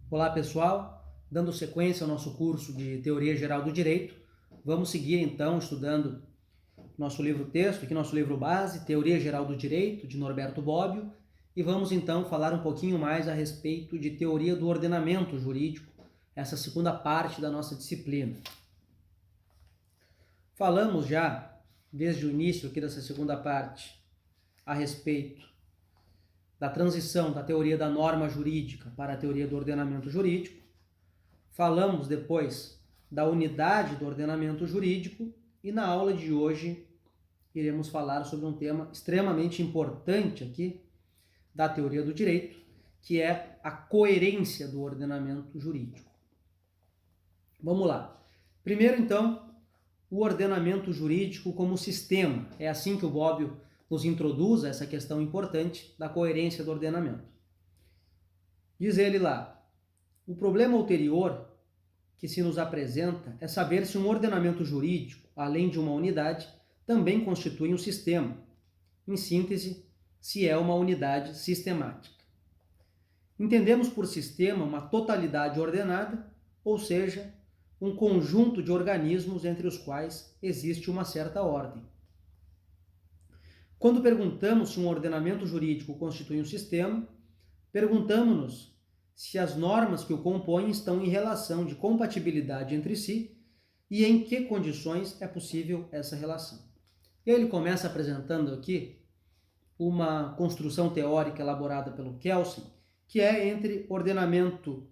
Olá pessoal, dando sequência ao nosso curso de Teoria Geral do Direito, vamos seguir então estudando nosso livro-texto, aqui nosso livro base, Teoria Geral do Direito, de Norberto Bobbio, e vamos então falar um pouquinho mais a respeito de Teoria do Ordenamento Jurídico, essa segunda parte da nossa disciplina. Falamos já, desde o início aqui dessa segunda parte, a respeito da transição da teoria da norma jurídica para a teoria do ordenamento jurídico. Falamos depois da unidade do ordenamento jurídico e na aula de hoje iremos falar sobre um tema extremamente importante aqui da teoria do direito, que é a coerência do ordenamento jurídico. Vamos lá. Primeiro, então, o ordenamento jurídico como sistema. É assim que o Bobbio nos introduz a essa questão importante da coerência do ordenamento. Diz ele lá: o problema ulterior que se nos apresenta é saber se um ordenamento jurídico, além de uma unidade, também constitui um sistema. Em síntese, se é uma unidade sistemática. Entendemos por sistema uma totalidade ordenada, ou seja, um conjunto de organismos entre os quais existe uma certa ordem. Quando perguntamos se um ordenamento jurídico constitui um sistema, perguntamos-nos se as normas que o compõem estão em relação de compatibilidade entre si e em que condições é possível essa relação. Ele começa apresentando aqui uma construção teórica elaborada pelo Kelsen, que é entre ordenamento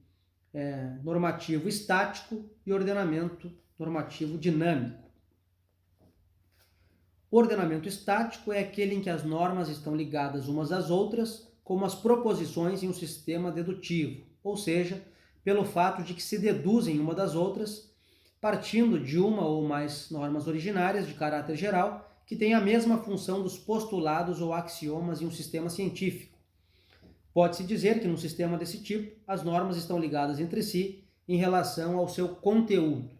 normativo estático e ordenamento normativo dinâmico. O ordenamento estático é aquele em que as normas estão ligadas umas às outras, como as proposições em um sistema dedutivo, ou seja, pelo fato de que se deduzem uma das outras, partindo de uma ou mais normas originárias de caráter geral, que têm a mesma função dos postulados ou axiomas em um sistema científico. Pode-se dizer que num sistema desse tipo, as normas estão ligadas entre si em relação ao seu conteúdo.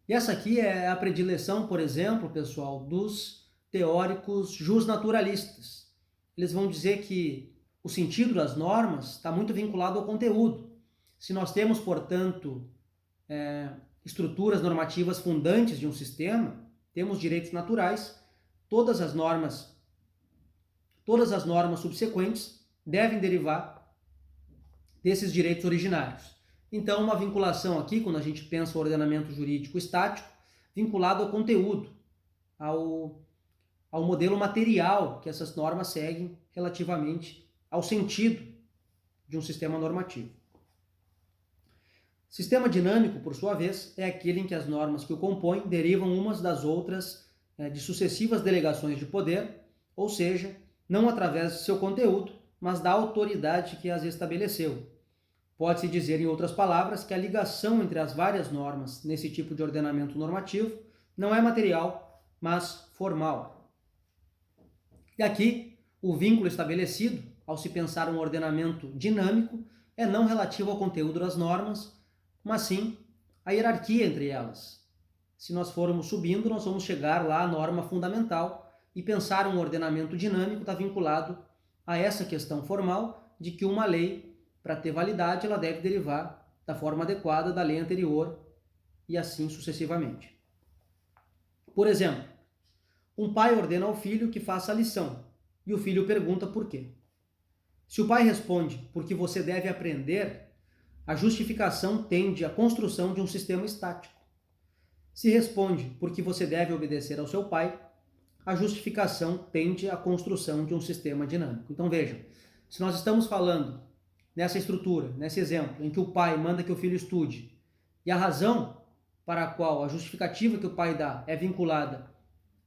E essa aqui é a predileção, por exemplo, pessoal, dos teóricos justnaturalistas. Eles vão dizer que o sentido das normas está muito vinculado ao conteúdo. Se nós temos, portanto, estruturas normativas fundantes de um sistema, temos direitos naturais, todas as normas subsequentes devem derivar desses direitos originários. Então, uma vinculação aqui, quando a gente pensa o ordenamento jurídico estático, vinculado ao conteúdo, ao modelo material que essas normas seguem relativamente ao sentido de um sistema normativo. Sistema dinâmico, por sua vez, é aquele em que as normas que o compõem derivam umas das outras de sucessivas delegações de poder, ou seja, não através de seu conteúdo, mas da autoridade que as estabeleceu. Pode-se dizer, em outras palavras, que a ligação entre as várias normas nesse tipo de ordenamento normativo não é material, mas formal. E aqui, o vínculo estabelecido, ao se pensar um ordenamento dinâmico, é não relativo ao conteúdo das normas, mas sim à hierarquia entre elas. Se nós formos subindo, nós vamos chegar lá à norma fundamental e pensar um ordenamento dinâmico está vinculado a essa questão formal de que uma lei, para ter validade, ela deve derivar da forma adequada da lei anterior e assim sucessivamente. Por exemplo, um pai ordena ao filho que faça a lição e o filho pergunta por quê. Se o pai responde porque você deve aprender, a justificação tende à construção de um sistema estático. Se responde porque você deve obedecer ao seu pai, a justificação tende à construção de um sistema dinâmico. Então vejam, se nós estamos falando nessa estrutura, nesse exemplo, em que o pai manda que o filho estude, e a razão para a qual a justificativa que o pai dá é vinculada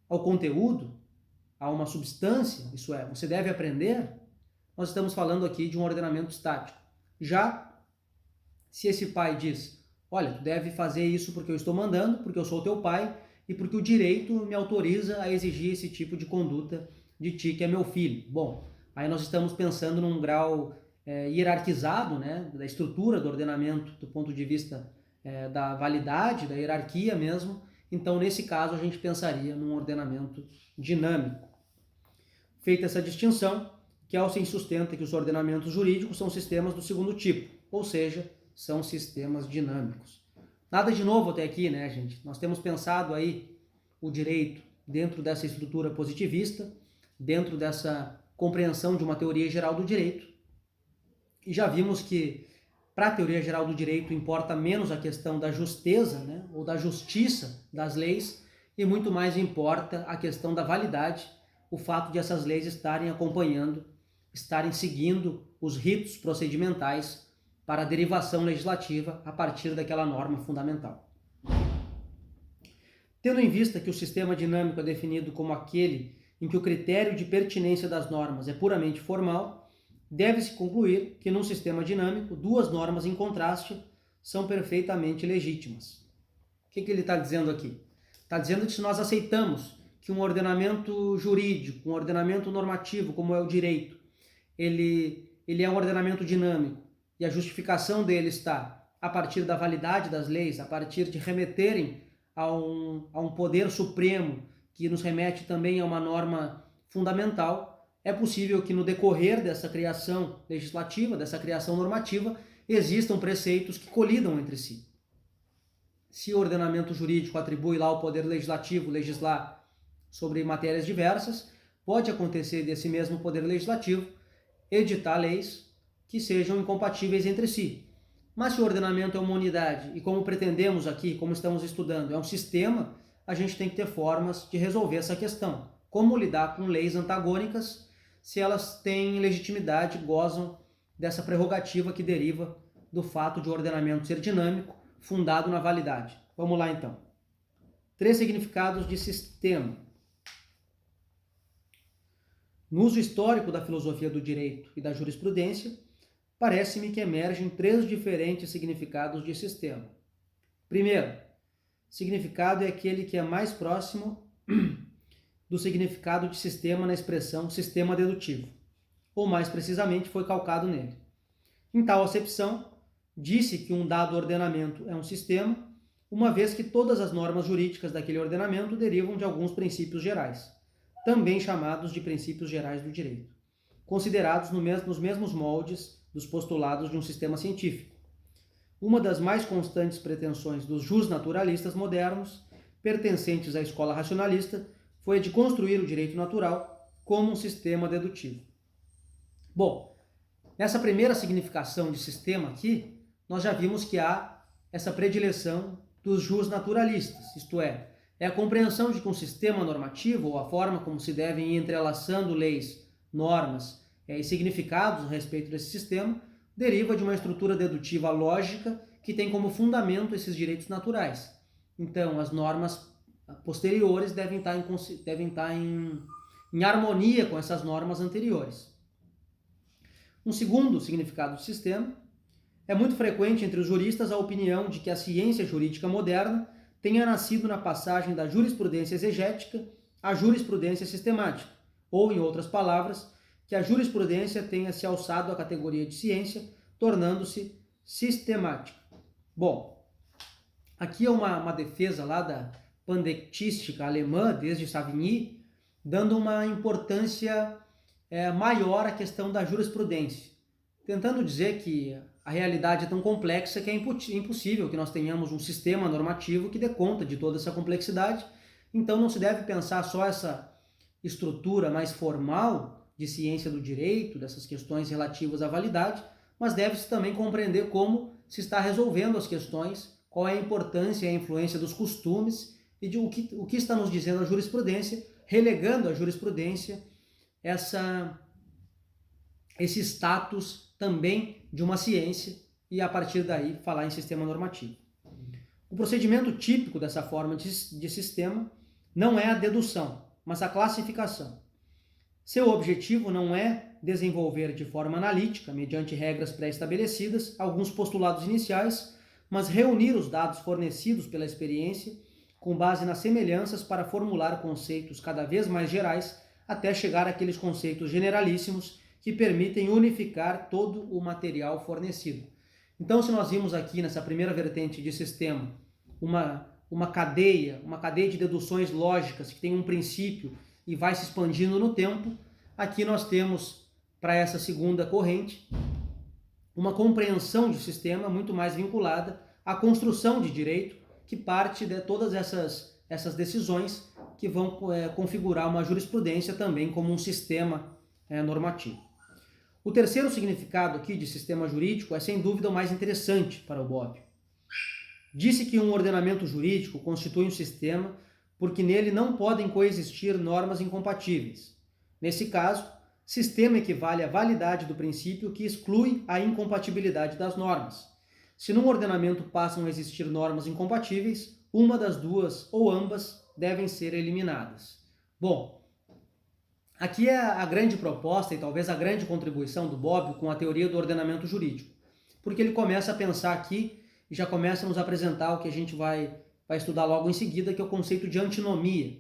ao conteúdo, a uma substância, isso é, você deve aprender, nós estamos falando aqui de um ordenamento estático. Já se esse pai diz, olha, tu deve fazer isso porque eu estou mandando, porque eu sou teu pai, e porque o direito me autoriza a exigir esse tipo de conduta de ti, que é meu filho. Bom, aí nós estamos pensando num grau hierarquizado, né, da estrutura do ordenamento do ponto de vista da validade, da hierarquia mesmo. Então, nesse caso, a gente pensaria num ordenamento dinâmico. Feita essa distinção, Kelsen sustenta que os ordenamentos jurídicos são sistemas do segundo tipo, ou seja, são sistemas dinâmicos. Nada de novo até aqui, né, gente? Nós temos pensado aí o direito dentro dessa estrutura positivista, dentro dessa compreensão de uma teoria geral do direito, e já vimos que para a teoria geral do direito importa menos a questão da justeza, né, ou da justiça das leis, e muito mais importa a questão da validade, o fato de essas leis estarem acompanhando, estarem seguindo os ritos procedimentais para a derivação legislativa a partir daquela norma fundamental. Tendo em vista que o sistema dinâmico é definido como aquele em que o critério de pertinência das normas é puramente formal, deve-se concluir que num sistema dinâmico, duas normas em contraste são perfeitamente legítimas. O que ele está dizendo aqui? Está dizendo que se nós aceitamos que um ordenamento jurídico, um ordenamento normativo, como é o direito, ele é um ordenamento dinâmico e a justificação dele está a partir da validade das leis, a partir de remeterem a um poder supremo que nos remete também a uma norma fundamental, é possível que no decorrer dessa criação legislativa, dessa criação normativa, existam preceitos que colidam entre si. Se o ordenamento jurídico atribui lá ao poder legislativo legislar sobre matérias diversas, pode acontecer desse mesmo poder legislativo editar leis que sejam incompatíveis entre si. Mas se o ordenamento é uma unidade, e como pretendemos aqui, como estamos estudando, é um sistema, a gente tem que ter formas de resolver essa questão. Como lidar com leis antagônicas se elas têm legitimidade, gozam dessa prerrogativa que deriva do fato de o ordenamento ser dinâmico, fundado na validade. Vamos lá então. 3 significados de sistema. No uso histórico da filosofia do direito e da jurisprudência, parece-me que emergem 3 diferentes significados de sistema. Primeiro, significado é aquele que é mais próximo do significado de sistema na expressão sistema dedutivo, ou mais precisamente foi calcado nele. Em tal acepção, disse que um dado ordenamento é um sistema, uma vez que todas as normas jurídicas daquele ordenamento derivam de alguns princípios gerais, também chamados de princípios gerais do direito, considerados nos mesmos moldes dos postulados de um sistema científico. Uma das mais constantes pretensões dos justnaturalistas modernos, pertencentes à escola racionalista, foi a de construir o direito natural como um sistema dedutivo. Bom, nessa primeira significação de sistema aqui, nós já vimos que há essa predileção dos justnaturalistas, isto é a compreensão de que um sistema normativo, ou a forma como se devem ir entrelaçando leis, normas e significados a respeito desse sistema, deriva de uma estrutura dedutiva lógica que tem como fundamento esses direitos naturais. Então, as normas posteriores devem estar em harmonia com essas normas anteriores. Um segundo significado do sistema: é muito frequente entre os juristas a opinião de que a ciência jurídica moderna tenha nascido na passagem da jurisprudência exegética à jurisprudência sistemática, ou, em outras palavras, que a jurisprudência tenha se alçado à categoria de ciência, tornando-se sistemática. Bom, aqui é uma defesa lá da pandectística alemã, desde Savigny, dando uma importância maior à questão da jurisprudência, tentando dizer que a realidade é tão complexa que é impossível que nós tenhamos um sistema normativo que dê conta de toda essa complexidade. Então não se deve pensar só essa estrutura mais formal de ciência do direito, dessas questões relativas à validade, mas deve-se também compreender como se está resolvendo as questões, qual é a importância e a influência dos costumes e de o que está nos dizendo a jurisprudência, relegando à jurisprudência esse status também de uma ciência e, a partir daí, falar em sistema normativo. O procedimento típico dessa forma de sistema não é a dedução, mas a classificação. Seu objetivo não é desenvolver de forma analítica, mediante regras pré-estabelecidas, alguns postulados iniciais, mas reunir os dados fornecidos pela experiência com base nas semelhanças para formular conceitos cada vez mais gerais até chegar àqueles conceitos generalíssimos que permitem unificar todo o material fornecido. Então, se nós vimos aqui nessa primeira vertente de sistema uma cadeia de deduções lógicas que tem um princípio e vai se expandindo no tempo, aqui nós temos para essa segunda corrente uma compreensão de sistema muito mais vinculada à construção de direito, que parte de todas essas decisões que vão configurar uma jurisprudência também como um sistema normativo. O terceiro significado aqui de sistema jurídico é sem dúvida o mais interessante para o Bobbio. Disse que um ordenamento jurídico constitui um sistema porque nele não podem coexistir normas incompatíveis. Nesse caso, sistema equivale à validade do princípio que exclui a incompatibilidade das normas. Se num ordenamento passam a existir normas incompatíveis, uma das duas ou ambas devem ser eliminadas. Bom, aqui é a grande proposta e talvez a grande contribuição do Bobbio com a teoria do ordenamento jurídico, porque ele começa a pensar aqui e já começa a nos apresentar o que a gente vai estudar logo em seguida, que é o conceito de antinomia.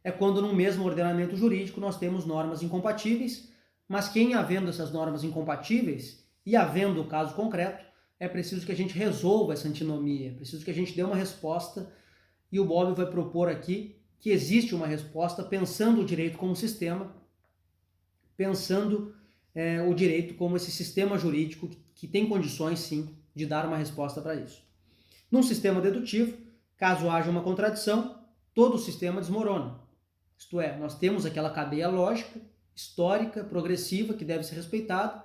É quando no mesmo ordenamento jurídico nós temos normas incompatíveis, mas que em havendo essas normas incompatíveis e havendo o caso concreto, é preciso que a gente resolva essa antinomia, é preciso que a gente dê uma resposta, e o Bobbio vai propor aqui que existe uma resposta pensando o direito como sistema, pensando o direito como esse sistema jurídico que tem condições, sim, de dar uma resposta para isso. Num sistema dedutivo, caso haja uma contradição, todo o sistema desmorona. Isto é, nós temos aquela cadeia lógica, histórica, progressiva, que deve ser respeitada,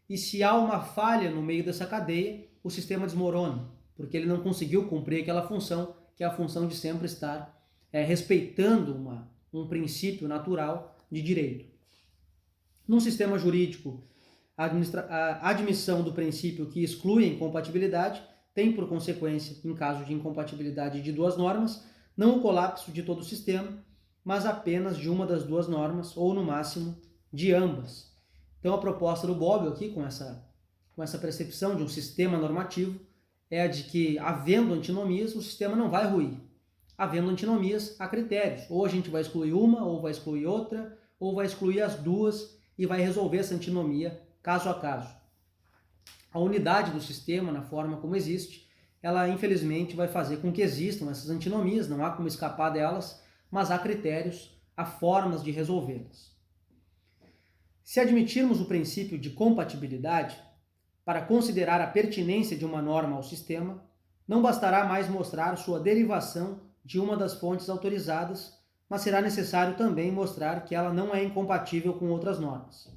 e se há uma falha no meio dessa cadeia, o sistema desmorona, porque ele não conseguiu cumprir aquela função, que é a função de sempre estar respeitando um princípio natural de direito. Num sistema jurídico, a admissão do princípio que exclui a incompatibilidade tem por consequência, em caso de incompatibilidade de duas normas, não o colapso de todo o sistema, mas apenas de uma das duas normas, ou no máximo de ambas. Então a proposta do Bobbio aqui, com essa percepção de um sistema normativo, é a de que, havendo antinomias, o sistema não vai ruir. Havendo antinomias, há critérios. Ou a gente vai excluir uma, ou vai excluir outra, ou vai excluir as duas e vai resolver essa antinomia caso a caso. A unidade do sistema, na forma como existe, ela infelizmente vai fazer com que existam essas antinomias, não há como escapar delas, mas há critérios, há formas de resolvê-las. Se admitirmos o princípio de compatibilidade, para considerar a pertinência de uma norma ao sistema, não bastará mais mostrar sua derivação de uma das fontes autorizadas, mas será necessário também mostrar que ela não é incompatível com outras normas.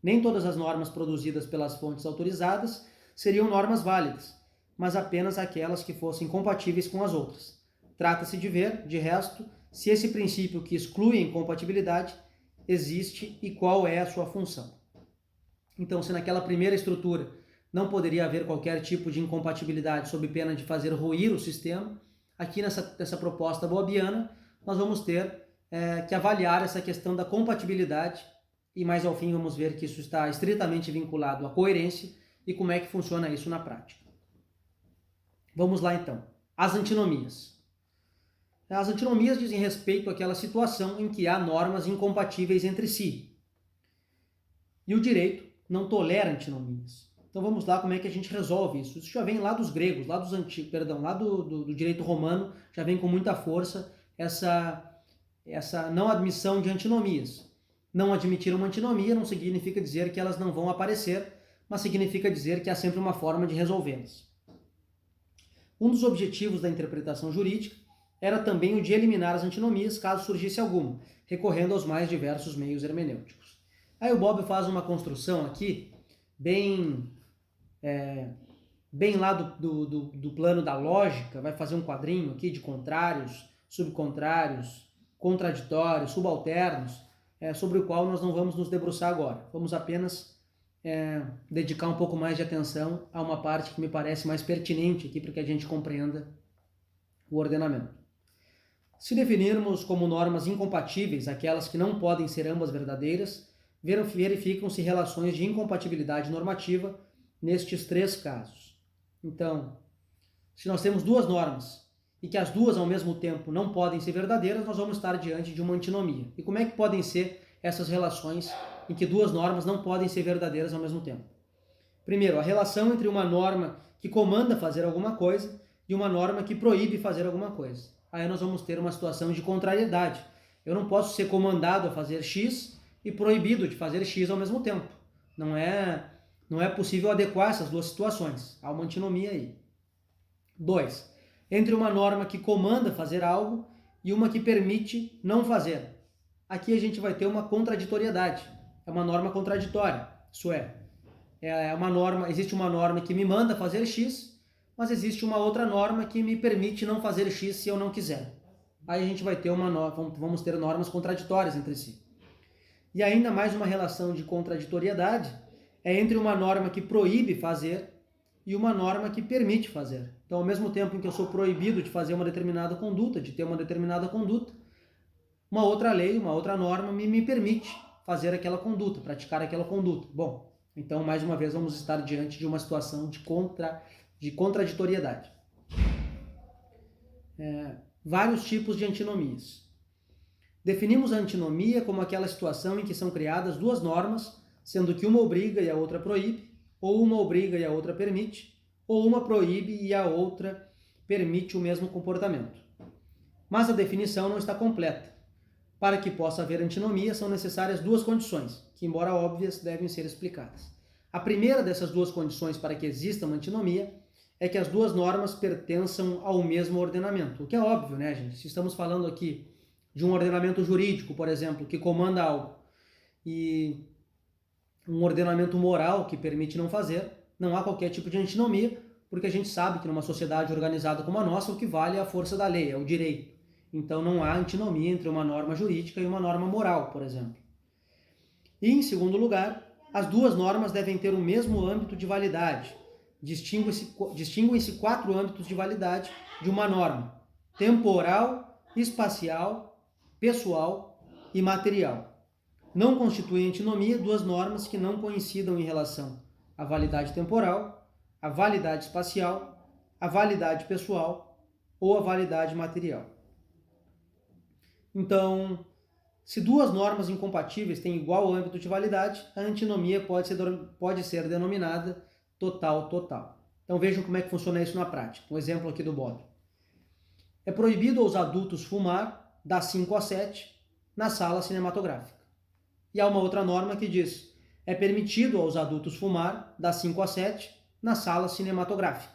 Nem todas as normas produzidas pelas fontes autorizadas seriam normas válidas, mas apenas aquelas que fossem compatíveis com as outras. Trata-se de ver, de resto, se esse princípio que exclui a incompatibilidade existe e qual é a sua função. Então, se naquela primeira estrutura não poderia haver qualquer tipo de incompatibilidade sob pena de fazer ruir o sistema, aqui nessa proposta bobbiana nós vamos ter que avaliar essa questão da compatibilidade e mais ao fim vamos ver que isso está estritamente vinculado à coerência e como é que funciona isso na prática. Vamos lá então. As antinomias. As antinomias dizem respeito àquela situação em que há normas incompatíveis entre si. E o direito não tolera antinomias. Então vamos lá como é que a gente resolve isso. Isso já vem lá dos gregos, lá dos antigos, lá do direito romano, já vem com muita força essa não admissão de antinomias. Não admitir uma antinomia não significa dizer que elas não vão aparecer, mas significa dizer que há sempre uma forma de resolvê-las. Um dos objetivos da interpretação jurídica era também o de eliminar as antinomias caso surgisse alguma, recorrendo aos mais diversos meios hermenêuticos. Aí o Bobbio faz uma construção aqui, bem lá do plano da lógica, vai fazer um quadrinho aqui de contrários, subcontrários, contraditórios, subalternos, sobre o qual nós não vamos nos debruçar agora. Vamos apenas dedicar um pouco mais de atenção a uma parte que me parece mais pertinente aqui para que a gente compreenda o ordenamento. Se definirmos como normas incompatíveis aquelas que não podem ser ambas verdadeiras, verificam-se relações de incompatibilidade normativa nestes três casos. Então, se nós temos duas normas e que as duas ao mesmo tempo não podem ser verdadeiras, nós vamos estar diante de uma antinomia. E como é que podem ser essas relações em que duas normas não podem ser verdadeiras ao mesmo tempo? Primeiro, a relação entre uma norma que comanda fazer alguma coisa e uma norma que proíbe fazer alguma coisa. Aí nós vamos ter uma situação de contrariedade. Eu não posso ser comandado a fazer X e proibido de fazer X ao mesmo tempo. Não é possível adequar essas duas situações. Há uma antinomia aí. 2. Entre uma norma que comanda fazer algo e uma que permite não fazer. Aqui a gente vai ter uma contraditoriedade. É uma norma contraditória. Isso existe uma norma que me manda fazer X, mas existe uma outra norma que me permite não fazer X se eu não quiser. Aí a gente vai ter vamos ter normas contraditórias entre si. E ainda mais uma relação de contraditoriedade é entre uma norma que proíbe fazer e uma norma que permite fazer. Então, ao mesmo tempo em que eu sou proibido de fazer uma determinada conduta, de ter uma determinada conduta, uma outra lei, uma outra norma me permite fazer aquela conduta, praticar aquela conduta. Bom, então, mais uma vez, vamos estar diante de uma situação de contraditoriedade. Vários tipos de antinomias. Definimos a antinomia como aquela situação em que são criadas duas normas, sendo que uma obriga e a outra proíbe, ou uma obriga e a outra permite, ou uma proíbe e a outra permite o mesmo comportamento. Mas a definição não está completa. Para que possa haver antinomia, são necessárias duas condições, que, embora óbvias, devem ser explicadas. A primeira dessas duas condições para que exista uma antinomia é que as duas normas pertençam ao mesmo ordenamento, o que é óbvio, né, gente? Se estamos falando aqui de um ordenamento jurídico, por exemplo, que comanda algo, e um ordenamento moral que permite não fazer, não há qualquer tipo de antinomia, porque a gente sabe que numa sociedade organizada como a nossa, o que vale é a força da lei, é o direito. Então não há antinomia entre uma norma jurídica e uma norma moral, por exemplo. E, em segundo lugar, as duas normas devem ter o mesmo âmbito de validade. Distinguem-se 4 âmbitos de validade de uma norma: temporal, espacial, pessoal e material. Não constituem antinomia duas normas que não coincidam em relação à validade temporal, à validade espacial, à validade pessoal ou à validade material. Então, se duas normas incompatíveis têm igual âmbito de validade, a antinomia pode ser denominada total. Então vejam como é que funciona isso na prática. Um exemplo aqui do Bob. É proibido aos adultos fumar das 5 às 7 na sala cinematográfica. E há uma outra norma que diz: é permitido aos adultos fumar das 5 às 7 na sala cinematográfica.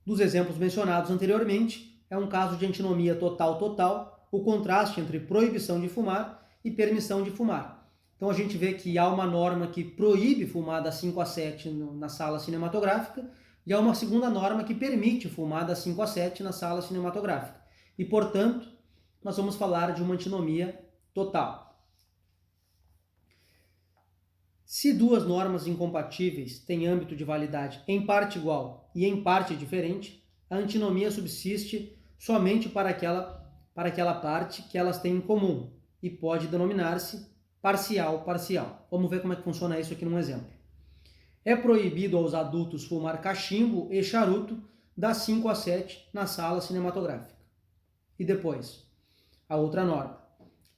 Dos exemplos mencionados anteriormente, é um caso de antinomia total, o contraste entre proibição de fumar e permissão de fumar. Então a gente vê que há uma norma que proíbe fumar das 5 às 7 na sala cinematográfica e há uma segunda norma que permite fumar das 5 às 7 na sala cinematográfica. E, portanto, nós vamos falar de uma antinomia total. Se duas normas incompatíveis têm âmbito de validade em parte igual e em parte diferente, a antinomia subsiste somente para aquela parte que elas têm em comum e pode denominar-se parcial. Vamos ver como é que funciona isso aqui num exemplo. É proibido aos adultos fumar cachimbo e charuto das 5 às 7 na sala cinematográfica. E depois, a outra norma.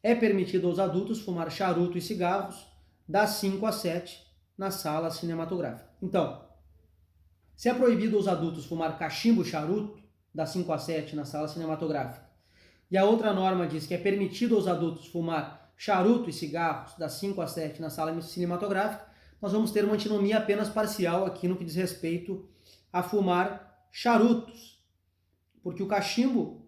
É permitido aos adultos fumar charuto e cigarros das 5 às 7 na sala cinematográfica. Então, se é proibido aos adultos fumar cachimbo e charuto das 5 às 7 na sala cinematográfica, e a outra norma diz que é permitido aos adultos fumar charuto e cigarros das 5 às 7 na sala cinematográfica, nós vamos ter uma antinomia apenas parcial aqui no que diz respeito a fumar charutos, porque o cachimbo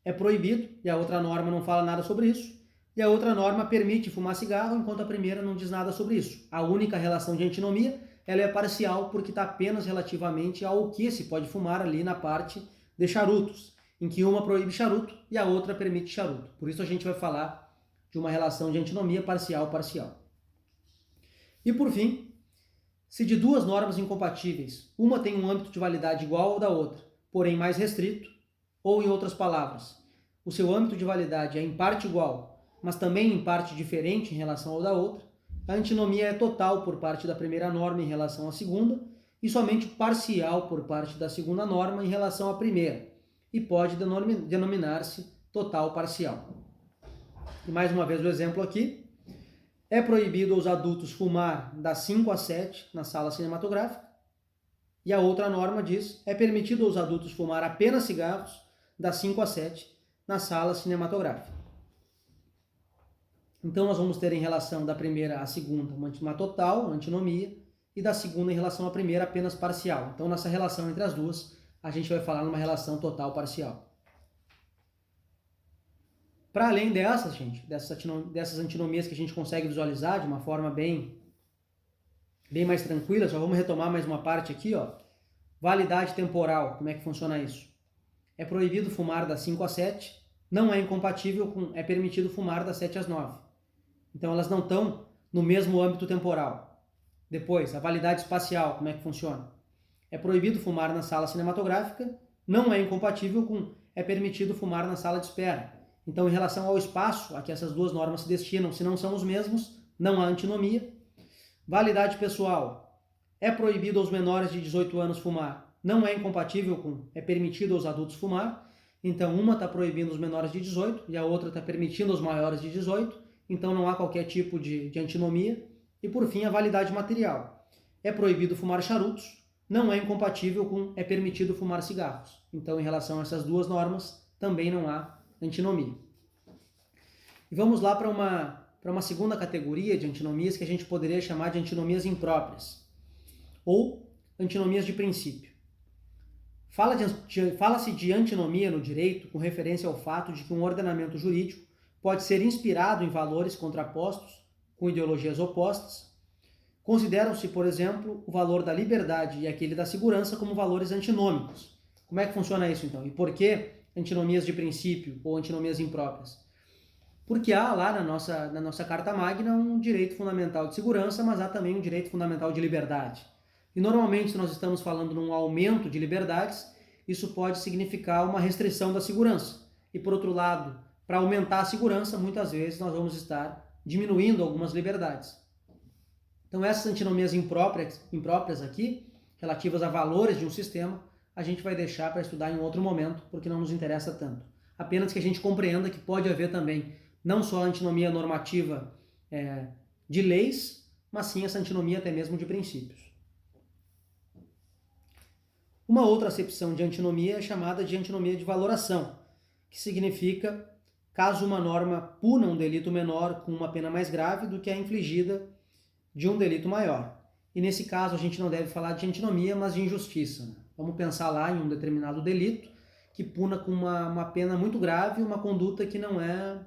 é proibido e a outra norma não fala nada sobre isso, e a outra norma permite fumar cigarro, enquanto a primeira não diz nada sobre isso. A única relação de antinomia ela é parcial porque está apenas relativamente ao que se pode fumar ali na parte de charutos, em que uma proíbe charuto e a outra permite charuto. Por isso a gente vai falar de uma relação de antinomia parcial. E por fim, se de duas normas incompatíveis, uma tem um âmbito de validade igual ao da outra, porém mais restrito, ou em outras palavras, o seu âmbito de validade é em parte igual, mas também em parte diferente em relação ao da outra, a antinomia é total por parte da primeira norma em relação à segunda e somente parcial por parte da segunda norma em relação à primeira, e pode denominar-se total parcial. E mais uma vez o exemplo aqui. É proibido aos adultos fumar das 5 às 7 na sala cinematográfica. E a outra norma diz: é permitido aos adultos fumar apenas cigarros das 5 às 7 na sala cinematográfica. Então nós vamos ter em relação da primeira à segunda uma total, uma antinomia, e da segunda em relação à primeira apenas parcial. Então nessa relação entre as duas, a gente vai falar numa relação total parcial. Para além dessas, gente, dessas antinomias que a gente consegue visualizar de uma forma bem mais tranquila, só vamos retomar mais uma parte aqui, ó. Validade temporal, como é que funciona isso? É proibido fumar das 5 às 7, não é incompatível com, é permitido fumar das 7 às 9. Então elas não estão no mesmo âmbito temporal. Depois, a validade espacial, como é que funciona? É proibido fumar na sala cinematográfica, não é incompatível com, é permitido fumar na sala de espera. Então, em relação ao espaço a que essas duas normas se destinam, se não são os mesmos, não há antinomia. Validade pessoal. É proibido aos menores de 18 anos fumar. Não é incompatível com, é permitido aos adultos fumar. Então, uma está proibindo os menores de 18 e a outra está permitindo os maiores de 18. Então, não há qualquer tipo de antinomia. E, por fim, a validade material. É proibido fumar charutos. Não é incompatível com, é permitido fumar cigarros. Então, em relação a essas duas normas, também não há antinomia. E vamos lá para uma segunda categoria de antinomias que a gente poderia chamar de antinomias impróprias, ou antinomias de princípio. Fala-se de antinomia no direito com referência ao fato de que um ordenamento jurídico pode ser inspirado em valores contrapostos com ideologias opostas. Consideram-se, por exemplo, o valor da liberdade e aquele da segurança como valores antinômicos. Como é que funciona isso, então? E por que antinomias de princípio ou antinomias impróprias? Porque há lá na nossa Carta Magna um direito fundamental de segurança, mas há também um direito fundamental de liberdade. E normalmente, se nós estamos falando num aumento de liberdades, isso pode significar uma restrição da segurança. E por outro lado, para aumentar a segurança, muitas vezes nós vamos estar diminuindo algumas liberdades. Então essas antinomias impróprias aqui, relativas a valores de um sistema, a gente vai deixar para estudar em outro momento, porque não nos interessa tanto. Apenas que a gente compreenda que pode haver também não só a antinomia normativa de leis, mas sim essa antinomia até mesmo de princípios. Uma outra acepção de antinomia é chamada de antinomia de valoração, que significa caso uma norma puna um delito menor com uma pena mais grave do que a infligida de um delito maior. E nesse caso a gente não deve falar de antinomia, mas de injustiça, né? Vamos pensar lá em um determinado delito que puna com uma pena muito grave uma conduta que não é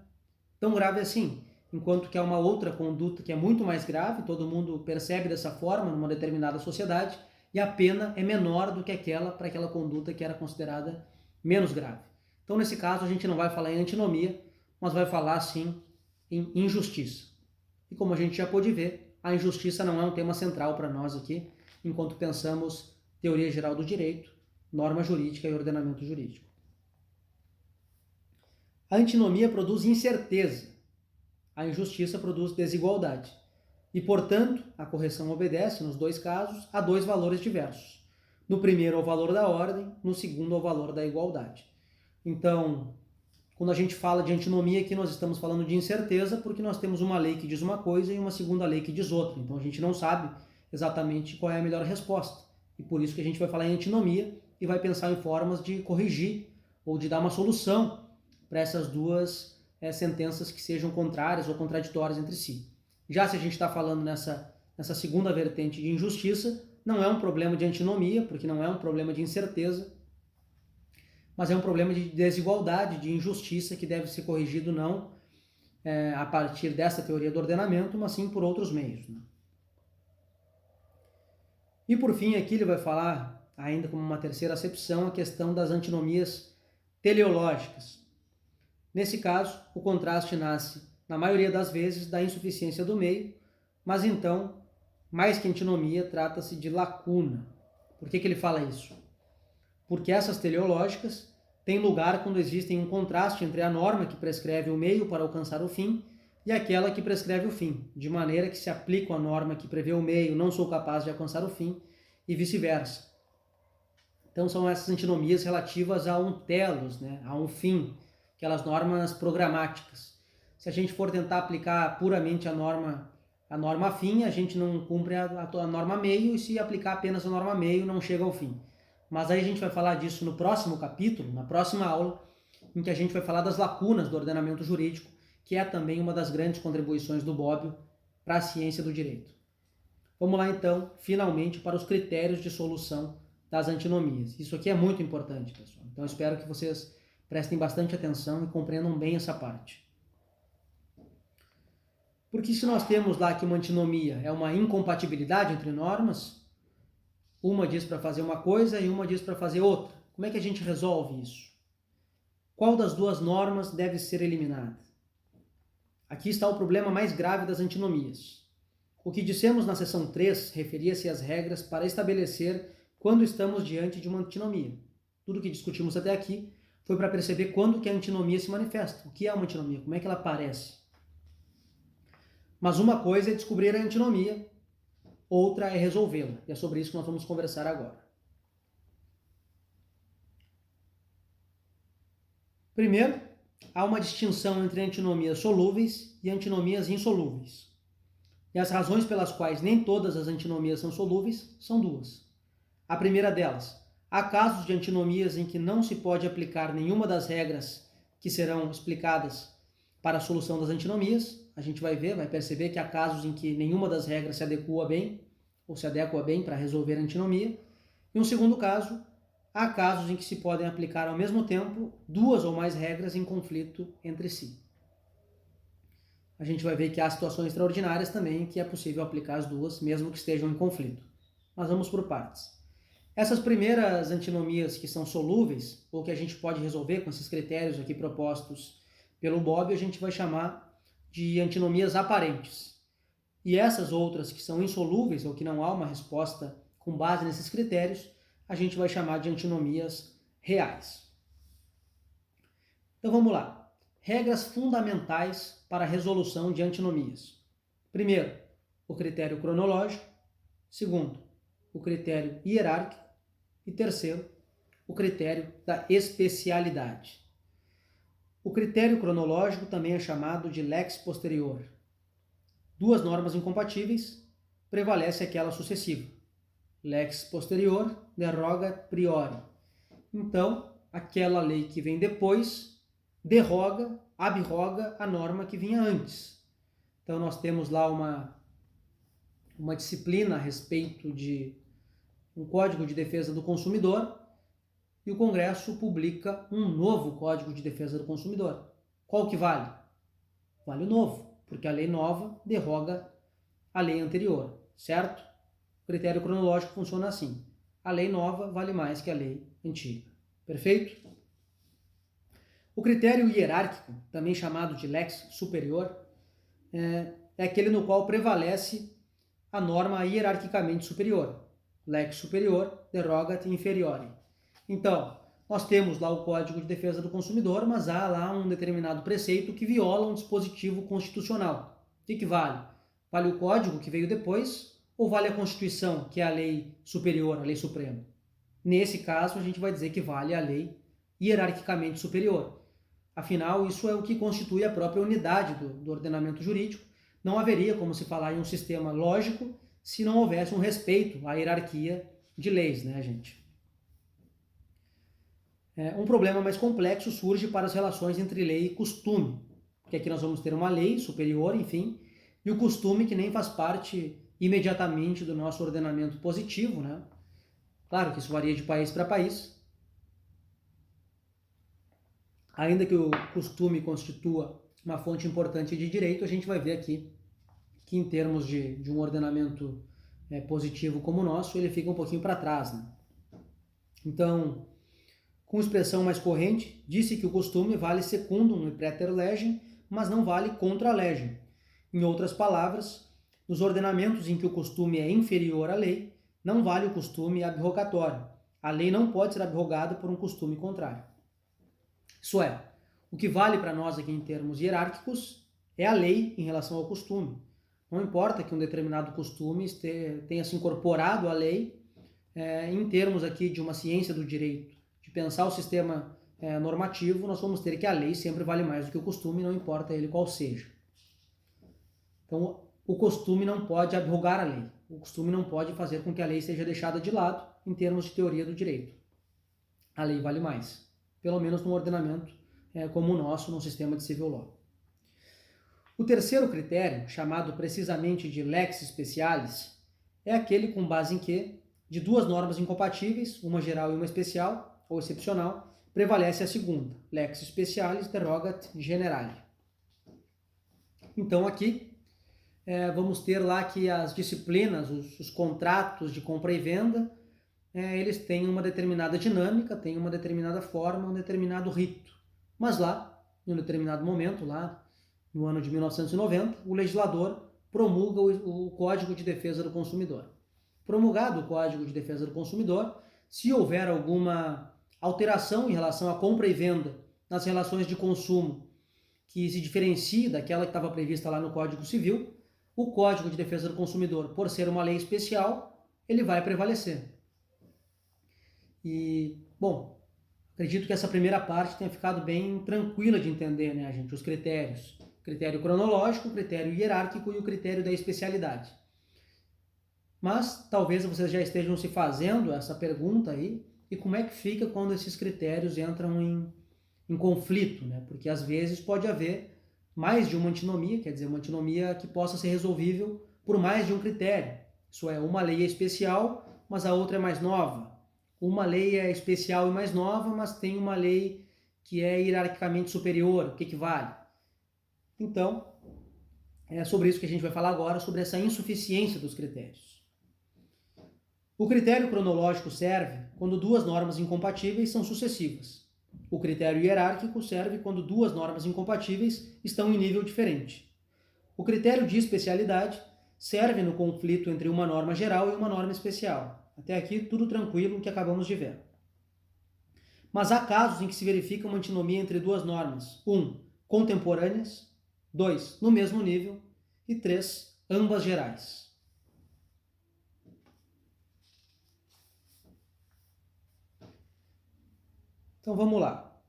tão grave assim, enquanto que há uma outra conduta que é muito mais grave, todo mundo percebe dessa forma numa determinada sociedade, e a pena é menor do que aquela para aquela conduta que era considerada menos grave. Então, nesse caso, a gente não vai falar em antinomia, mas vai falar, sim, em injustiça. E como a gente já pôde ver, a injustiça não é um tema central para nós aqui, enquanto pensamos teoria geral do direito, norma jurídica e ordenamento jurídico. A antinomia produz incerteza, a injustiça produz desigualdade. E, portanto, a correção obedece, nos dois casos, a dois valores diversos. No primeiro, ao valor da ordem, no segundo, ao valor da igualdade. Então, quando a gente fala de antinomia aqui, nós estamos falando de incerteza, porque nós temos uma lei que diz uma coisa e uma segunda lei que diz outra. Então, a gente não sabe exatamente qual é a melhor resposta. E por isso que a gente vai falar em antinomia e vai pensar em formas de corrigir ou de dar uma solução para essas duas sentenças que sejam contrárias ou contraditórias entre si. Já se a gente está falando nessa segunda vertente de injustiça, não é um problema de antinomia, porque não é um problema de incerteza, mas é um problema de desigualdade, de injustiça que deve ser corrigido não a partir dessa teoria do ordenamento, mas sim por outros meios, né? E por fim, aqui ele vai falar, ainda como uma terceira acepção, a questão das antinomias teleológicas. Nesse caso, o contraste nasce, na maioria das vezes, da insuficiência do meio, mas então, mais que antinomia, trata-se de lacuna. Por que ele fala isso? Porque essas teleológicas têm lugar quando existem um contraste entre a norma que prescreve o meio para alcançar o fim e aquela que prescreve o fim, de maneira que se aplica a norma que prevê o meio, não sou capaz de alcançar o fim, e vice-versa. Então são essas antinomias relativas a um telos, né, a um fim, aquelas normas programáticas. Se a gente for tentar aplicar puramente a norma fim, a gente não cumpre a norma meio, e se aplicar apenas a norma meio, não chega ao fim. Mas aí a gente vai falar disso no próximo capítulo, na próxima aula, em que a gente vai falar das lacunas do ordenamento jurídico, que é também uma das grandes contribuições do Bobbio para a ciência do direito. Vamos lá então, finalmente, para os critérios de solução das antinomias. Isso aqui é muito importante, pessoal. Então espero que vocês prestem bastante atenção e compreendam bem essa parte. Porque se nós temos lá que uma antinomia é uma incompatibilidade entre normas, uma diz para fazer uma coisa e uma diz para fazer outra. Como é que a gente resolve isso? Qual das duas normas deve ser eliminada? Aqui está o problema mais grave das antinomias. O que dissemos na seção 3 referia-se às regras para estabelecer quando estamos diante de uma antinomia. Tudo que discutimos até aqui foi para perceber quando que a antinomia se manifesta. O que é uma antinomia? Como é que ela aparece? Mas uma coisa é descobrir a antinomia, outra é resolvê-la. E é sobre isso que nós vamos conversar agora. Primeiro, há uma distinção entre antinomias solúveis e antinomias insolúveis. E as razões pelas quais nem todas as antinomias são solúveis são duas. A primeira delas, há casos de antinomias em que não se pode aplicar nenhuma das regras que serão explicadas para a solução das antinomias. A gente vai perceber que há casos em que nenhuma das regras se adequa bem, ou se adequa bem para resolver a antinomia. E um segundo caso, há casos em que se podem aplicar ao mesmo tempo duas ou mais regras em conflito entre si. A gente vai ver que há situações extraordinárias também que é possível aplicar as duas, mesmo que estejam em conflito. Mas vamos por partes. Essas primeiras antinomias que são solúveis, ou que a gente pode resolver com esses critérios aqui propostos pelo Bobbio, a gente vai chamar de antinomias aparentes. E essas outras que são insolúveis, ou que não há uma resposta com base nesses critérios, a gente vai chamar de antinomias reais. Então vamos lá. Regras fundamentais para a resolução de antinomias. Primeiro, o critério cronológico. Segundo, o critério hierárquico. E terceiro, o critério da especialidade. O critério cronológico também é chamado de lex posterior. Duas normas incompatíveis, prevalece aquela sucessiva. Lex posterior deroga priori. Então, aquela lei que vem depois abroga a norma que vinha antes. Então, nós temos lá uma disciplina a respeito de um Código de Defesa do Consumidor e o Congresso publica um novo Código de Defesa do Consumidor. Qual que vale? Vale o novo, porque a lei nova derroga a lei anterior, certo? O critério cronológico funciona assim. A lei nova vale mais que a lei antiga. Perfeito? O critério hierárquico, também chamado de lex superior, é aquele no qual prevalece a norma hierarquicamente superior. Lex superior derogat inferiore. Então, nós temos lá o Código de Defesa do Consumidor, mas há lá um determinado preceito que viola um dispositivo constitucional. O que vale? Vale o código que veio depois ou vale a Constituição, que é a lei superior, a lei suprema? Nesse caso, a gente vai dizer que vale a lei hierarquicamente superior. Afinal, isso é o que constitui a própria unidade do ordenamento jurídico. Não haveria como se falar em um sistema lógico se não houvesse um respeito à hierarquia de leis, né, gente? Um problema mais complexo surge para as relações entre lei e costume, porque aqui nós vamos ter uma lei superior, enfim, e o costume que nem faz parte imediatamente do nosso ordenamento positivo, né? Claro que isso varia de país para país. Ainda que o costume constitua uma fonte importante de direito, a gente vai ver aqui que em termos de um ordenamento positivo como o nosso, ele fica um pouquinho para trás, né? Então, com expressão mais corrente, disse que o costume vale secundum e praeter legem, mas não vale contra legem. Em outras palavras, nos ordenamentos em que o costume é inferior à lei, não vale o costume abrogatório. A lei não pode ser abrogada por um costume contrário. Isso é, o que vale para nós aqui em termos hierárquicos é a lei em relação ao costume. Não importa que um determinado costume tenha se incorporado à lei, em termos aqui de uma ciência do direito, de pensar o sistema normativo, nós vamos ter que a lei sempre vale mais do que o costume, não importa ele qual seja. Então, o costume não pode abrogar a lei. O costume não pode fazer com que a lei seja deixada de lado em termos de teoria do direito. A lei vale mais, pelo menos num ordenamento como o nosso, num sistema de civil law. O terceiro critério, chamado precisamente de lex specialis, é aquele com base em que, de duas normas incompatíveis, uma geral e uma especial, ou excepcional, prevalece a segunda, lex specialis derogat generale. Então aqui vamos ter lá que as disciplinas, os contratos de compra e venda, eles têm uma determinada dinâmica, têm uma determinada forma, um determinado rito. Mas lá, em um determinado momento, lá no ano de 1990, o legislador promulga o Código de Defesa do Consumidor. Promulgado o Código de Defesa do Consumidor, se houver alguma alteração em relação à compra e venda nas relações de consumo que se diferencie daquela que estava prevista lá no Código Civil, o Código de Defesa do Consumidor, por ser uma lei especial, ele vai prevalecer. E, bom, acredito que essa primeira parte tenha ficado bem tranquila de entender, né, gente? Os critérios. Critério cronológico, critério hierárquico e o critério da especialidade. Mas talvez vocês já estejam se fazendo essa pergunta aí, e como é que fica quando esses critérios entram em conflito, né? Porque às vezes pode haver mais de uma antinomia, quer dizer, uma antinomia que possa ser resolvível por mais de um critério. Isso é, uma lei é especial, mas a outra é mais nova. Uma lei é especial e mais nova, mas tem uma lei que é hierarquicamente superior. O que vale? Então, é sobre isso que a gente vai falar agora, sobre essa insuficiência dos critérios. O critério cronológico serve quando duas normas incompatíveis são sucessivas. O critério hierárquico serve quando duas normas incompatíveis estão em nível diferente. O critério de especialidade serve no conflito entre uma norma geral e uma norma especial. Até aqui, tudo tranquilo que acabamos de ver. Mas há casos em que se verifica uma antinomia entre duas normas. 1. Contemporâneas. 2. No mesmo nível. E 3. Ambas gerais. Então vamos lá.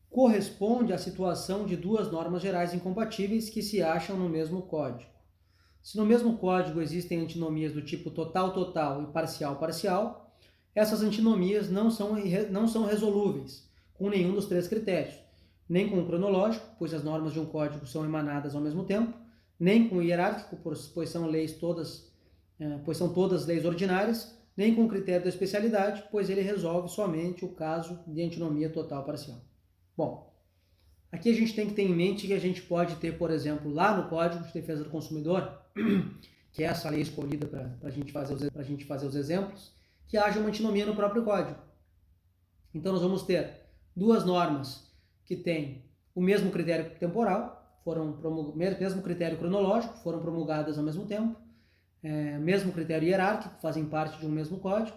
Corresponde à situação de duas normas gerais incompatíveis que se acham no mesmo código. Se no mesmo código existem antinomias do tipo total-total e parcial-parcial, essas antinomias não são resolúveis com nenhum dos três critérios, nem com o cronológico, pois as normas de um código são emanadas ao mesmo tempo, nem com o hierárquico, pois são todas leis ordinárias, nem com o critério da especialidade, pois ele resolve somente o caso de antinomia total-parcial. Bom, aqui a gente tem que ter em mente que a gente pode ter, por exemplo, lá no Código de Defesa do Consumidor, que é essa lei escolhida para a gente fazer os exemplos, que haja uma antinomia no próprio código. Então nós vamos ter duas normas que têm o mesmo critério temporal, mesmo critério cronológico, foram promulgadas ao mesmo tempo, mesmo critério hierárquico, fazem parte de um mesmo código,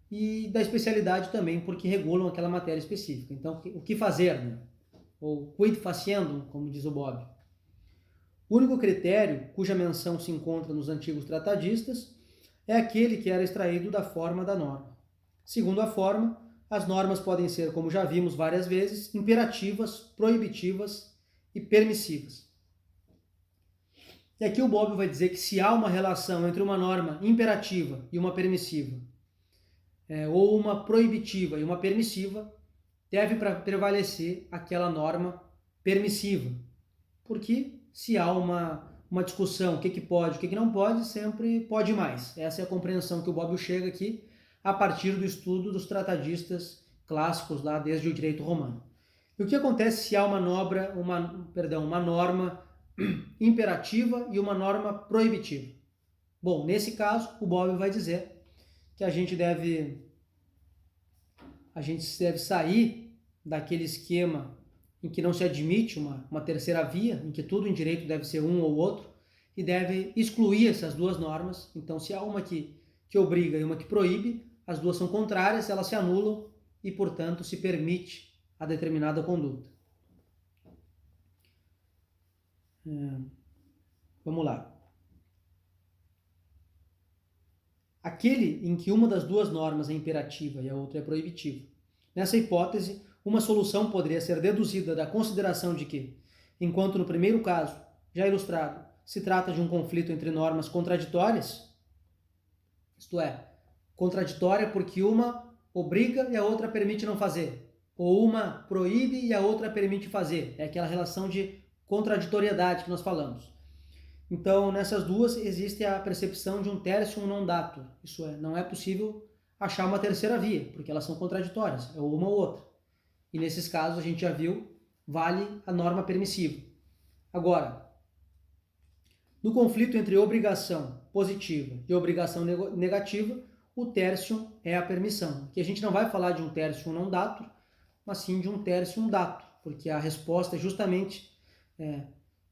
e da especialidade também, porque regulam aquela matéria específica. Então, o que fazer, né? Ou quid faciendum, como diz o Bob. O único critério cuja menção se encontra nos antigos tratadistas é aquele que era extraído da forma da norma. Segundo a forma, as normas podem ser, como já vimos várias vezes, imperativas, proibitivas e permissivas. E aqui o Bob vai dizer que se há uma relação entre uma norma imperativa e uma permissiva, ou uma proibitiva e uma permissiva, deve prevalecer aquela norma permissiva. Porque se há uma discussão, o que pode, o que não pode, sempre pode mais. Essa é a compreensão que o Bob chega aqui a partir do estudo dos tratadistas clássicos lá desde o direito romano. E o que acontece se há uma norma imperativa e uma norma proibitiva? Bom, nesse caso, o Bob vai dizer que a gente deve sair daquele esquema em que não se admite uma terceira via, em que tudo em direito deve ser um ou outro, e deve excluir essas duas normas. Então, se há uma que obriga e uma que proíbe, as duas são contrárias, elas se anulam e, portanto, se permite a determinada conduta. Vamos lá. Aquele em que uma das duas normas é imperativa e a outra é proibitiva. Nessa hipótese, uma solução poderia ser deduzida da consideração de que, enquanto no primeiro caso, já ilustrado, se trata de um conflito entre normas contraditórias, isto é, contraditória porque uma obriga e a outra permite não fazer. ou uma proíbe e a outra permite fazer. É aquela relação de contraditoriedade que nós falamos. Então, nessas duas existe a percepção de um tertium non datur. Isso é, não é possível achar uma terceira via, porque elas são contraditórias, é uma ou outra. E nesses casos, a gente já viu, vale a norma permissiva. Agora, no conflito entre obrigação positiva e obrigação negativa, o tertium é a permissão. Aqui a gente não vai falar de um tertium non datur, mas sim de um tertium datur, porque a resposta é justamente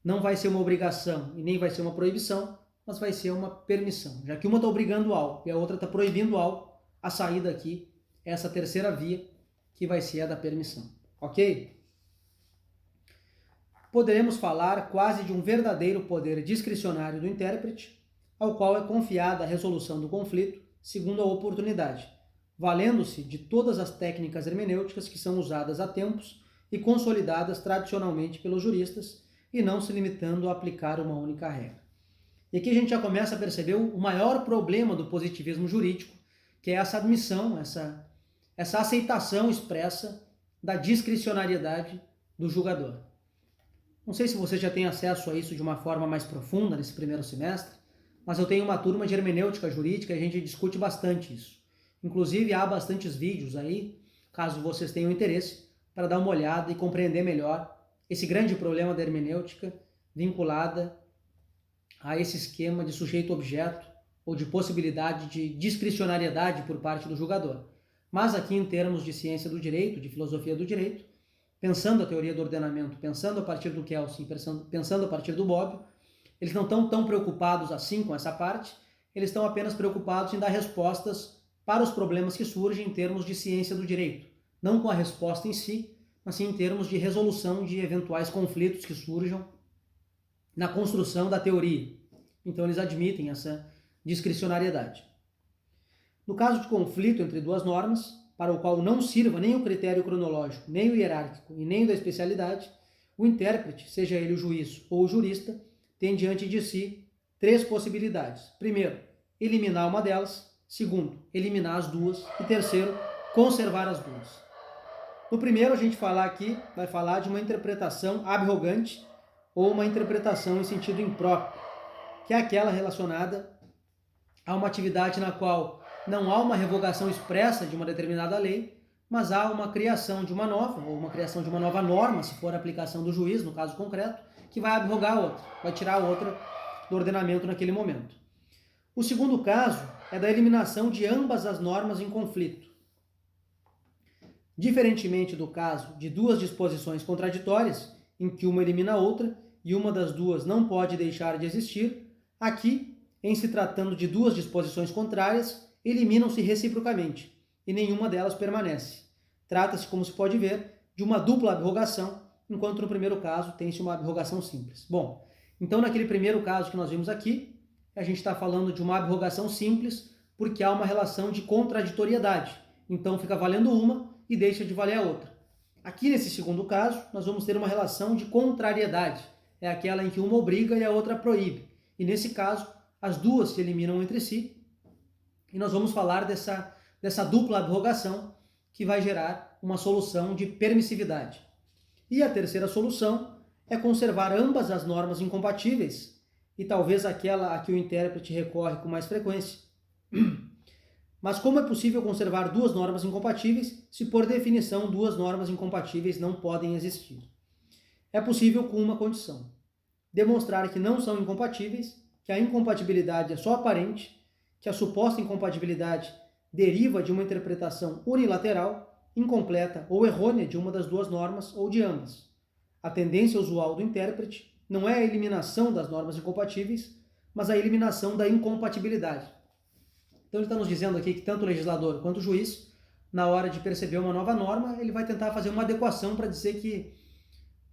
não vai ser uma obrigação e nem vai ser uma proibição, mas vai ser uma permissão. Já que uma está obrigando algo e a outra está proibindo algo, a saída aqui é essa terceira via, que vai ser a da permissão. Ok? Poderemos falar quase de um verdadeiro poder discricionário do intérprete, ao qual é confiada a resolução do conflito segundo a oportunidade, valendo-se de todas as técnicas hermenêuticas que são usadas há tempos e consolidadas tradicionalmente pelos juristas, e não se limitando a aplicar uma única regra. E aqui a gente já começa a perceber o maior problema do positivismo jurídico, que é essa admissão, essa aceitação expressa da discricionariedade do julgador. Não sei se você já tem acesso a isso de uma forma mais profunda nesse primeiro semestre, mas eu tenho uma turma de hermenêutica jurídica e a gente discute bastante isso. Inclusive há bastantes vídeos aí, caso vocês tenham interesse, para dar uma olhada e compreender melhor esse grande problema da hermenêutica vinculada a esse esquema de sujeito-objeto ou de possibilidade de discricionariedade por parte do julgador. Mas aqui em termos de ciência do direito, de filosofia do direito, pensando a teoria do ordenamento, pensando a partir do Kelsen, pensando a partir do Bobbio, eles não estão tão preocupados assim com essa parte, eles estão apenas preocupados em dar respostas para os problemas que surgem em termos de ciência do direito. Não com a resposta em si, mas sim em termos de resolução de eventuais conflitos que surjam na construção da teoria. Então eles admitem essa discricionariedade. No caso de conflito entre duas normas, para o qual não sirva nem o critério cronológico, nem o hierárquico e nem o da especialidade, o intérprete, seja ele o juiz ou o jurista, tem diante de si três possibilidades. Primeiro, eliminar uma delas. Segundo, eliminar as duas. E terceiro, conservar as duas. No primeiro, a gente vai falar de uma interpretação abrogante ou uma interpretação em sentido impróprio, que é aquela relacionada a uma atividade na qual não há uma revogação expressa de uma determinada lei, mas há uma criação de uma nova, ou uma criação de uma nova norma, se for a aplicação do juiz, no caso concreto, que vai abrogar a outra, vai tirar a outra do ordenamento naquele momento. O segundo caso é da eliminação de ambas as normas em conflito. Diferentemente do caso de duas disposições contraditórias, em que uma elimina a outra e uma das duas não pode deixar de existir, aqui, em se tratando de duas disposições contrárias, eliminam-se reciprocamente e nenhuma delas permanece. Trata-se, como se pode ver, de uma dupla abrogação, enquanto no primeiro caso tem-se uma abrogação simples. Bom, então naquele primeiro caso que nós vimos aqui, a gente está falando de uma abrogação simples porque há uma relação de contraditoriedade. Então fica valendo uma e deixa de valer a outra. Aqui nesse segundo caso, nós vamos ter uma relação de contrariedade. É aquela em que uma obriga e a outra proíbe. E nesse caso, as duas se eliminam entre si. E nós vamos falar dessa dupla abrogação que vai gerar uma solução de permissividade. E a terceira solução é conservar ambas as normas incompatíveis, e talvez aquela a que o intérprete recorre com mais frequência. Mas como é possível conservar duas normas incompatíveis se, por definição, duas normas incompatíveis não podem existir? É possível com uma condição: demonstrar que não são incompatíveis, que a incompatibilidade é só aparente, que a suposta incompatibilidade deriva de uma interpretação unilateral, incompleta ou errônea de uma das duas normas ou de ambas. A tendência usual do intérprete não é a eliminação das normas incompatíveis, mas a eliminação da incompatibilidade. Então ele está nos dizendo aqui que tanto o legislador quanto o juiz, na hora de perceber uma nova norma, ele vai tentar fazer uma adequação para dizer que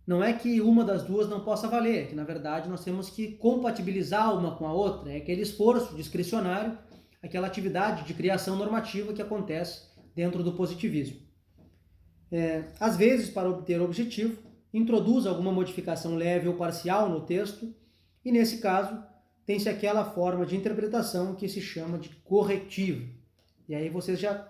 não é que uma das duas não possa valer, que na verdade nós temos que compatibilizar uma com a outra, é aquele esforço discricionário, aquela atividade de criação normativa que acontece dentro do positivismo. Às vezes, para obter o objetivo, introduz alguma modificação leve ou parcial no texto, e nesse caso tem-se aquela forma de interpretação que se chama de corretivo. E aí vocês já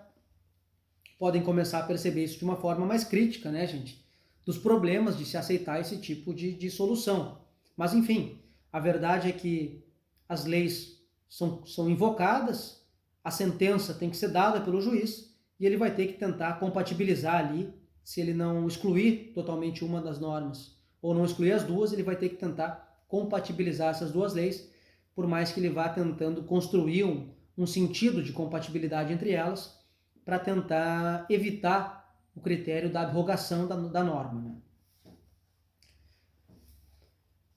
podem começar a perceber isso de uma forma mais crítica, né, gente? Dos problemas de se aceitar esse tipo de solução. Mas, enfim, a verdade é que as leis são invocadas, a sentença tem que ser dada pelo juiz e ele vai ter que tentar compatibilizar ali, se ele não excluir totalmente uma das normas ou não excluir as duas, ele vai ter que tentar compatibilizar essas duas leis, por mais que ele vá tentando construir um sentido de compatibilidade entre elas, para tentar evitar o critério da abrogação da norma. Né?